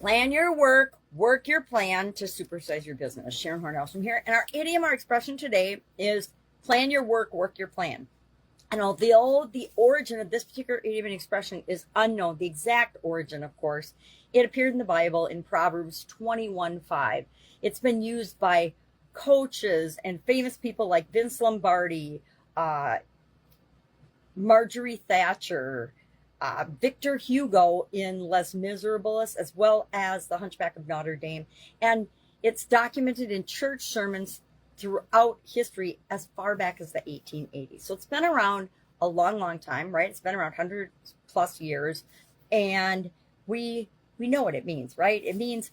Plan your work, work your plan to supersize your business. Sharon Horne-Ellstrom here. And our idiom, our expression today is plan your work, work your plan. And although the origin of this particular idiom and expression is unknown, the exact origin, of course, it appeared in the Bible in Proverbs 21:5. It's been used by coaches and famous people like Vince Lombardi, Marjorie Thatcher, Victor Hugo in Les Miserables, as well as The Hunchback of Notre Dame. And it's documented in church sermons throughout history as far back as the 1880s. So it's been around a long, long time, right? It's been around 100 plus years. And we know what it means, right? It means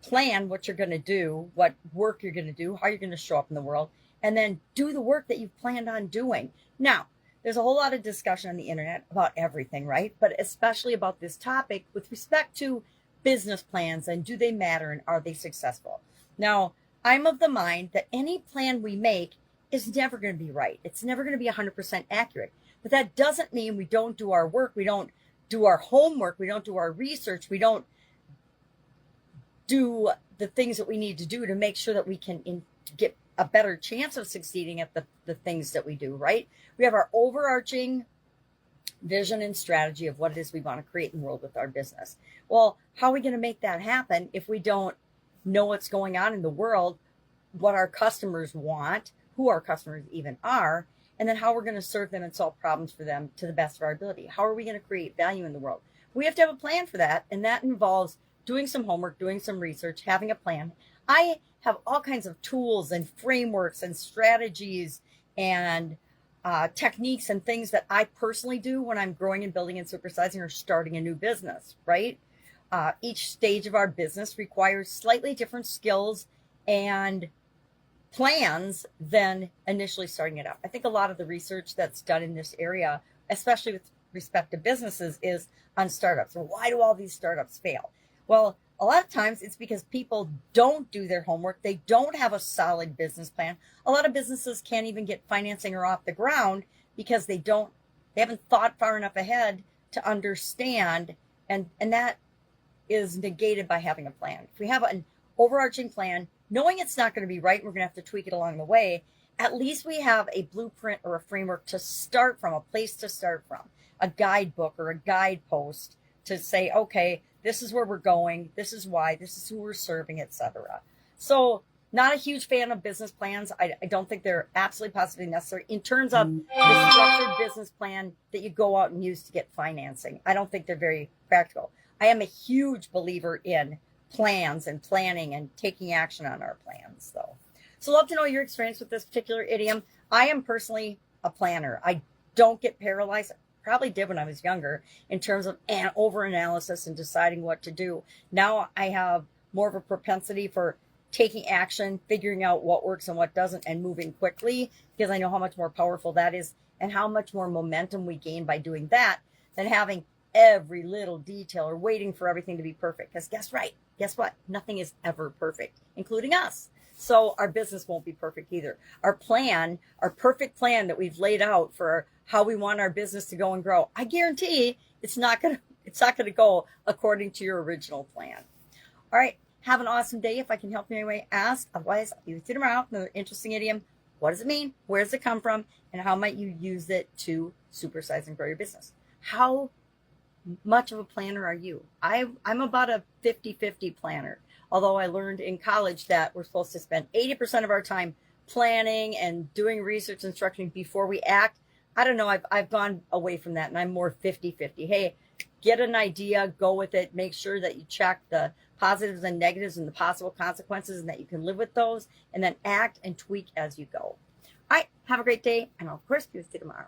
plan what you're going to do, what work you're going to do, how you're going to show up in the world, and then do the work that you've planned on doing. Now, there's a whole lot of discussion on the internet about everything, right? But especially about this topic with respect to business plans and do they matter and are they successful? Now, I'm of the mind that any plan we make is never going to be right. It's never going to be 100% accurate. But that doesn't mean we don't do our work. We don't do our homework. We don't do our research. We don't do the things that we need to do to make sure that we can get a better chance of succeeding at the things that we do, right? We have our overarching vision and strategy of what it is we want to create in the world with our business. Well, how are we going to make that happen if we don't know what's going on in the world, what our customers want, who our customers even are, and then how we're going to serve them and solve problems for them to the best of our ability? How are we going to create value in the world? We have to have a plan for that, and that involves doing some homework, doing some research, having a plan. I have all kinds of tools and frameworks and strategies and techniques and things that I personally do when I'm growing and building and supersizing or starting a new business, right? Each stage of our business requires slightly different skills and plans than initially starting it out. I think a lot of the research that's done in this area, especially with respect to businesses, is on startups. So why do all these startups fail? Well, a lot of times it's because people don't do their homework. They don't have a solid business plan. A lot of businesses can't even get financing or off the ground because they haven't thought far enough ahead to understand. And that is negated by having a plan. If we have an overarching plan, knowing it's not going to be right, we're going to have to tweak it along the way. At least we have a blueprint or a framework to start from, a place to start from, a guidebook or a guidepost to say, okay, this is where we're going. This is why. This is who we're serving, etc. So not a huge fan of business plans. I don't think they're absolutely positively necessary in terms of the structured business plan that you go out and use to get financing. I don't think they're very practical. I am a huge believer in plans and planning and taking action on our plans, though. So love to know your experience with this particular idiom. I am personally a planner. I don't get paralyzed. Probably did when I was younger in terms of over-analysis and deciding what to do. Now I have more of a propensity for taking action, figuring out what works and what doesn't, and moving quickly because I know how much more powerful that is and how much more momentum we gain by doing that than having every little detail or waiting for everything to be perfect. Because guess what? Nothing is ever perfect, including us. So our business won't be perfect either. Our plan, our perfect plan that we've laid out for how we want our business to go and grow, I guarantee it's not gonna go according to your original plan. All right, have an awesome day. If I can help you in any way, ask. Otherwise, I'll see you tomorrow. Another interesting idiom. What does it mean? Where does it come from? And how might you use it to supersize and grow your business? How much of a planner are you? I'm about a 50-50 planner. Although I learned in college that we're supposed to spend 80% of our time planning and doing research and structuring before we act. I don't know. I've gone away from that, and I'm more 50-50. Hey, get an idea, go with it. Make sure that you check the positives and negatives and the possible consequences and that you can live with those, and then act and tweak as you go. All right, have a great day, and I'll, of course, be with you tomorrow.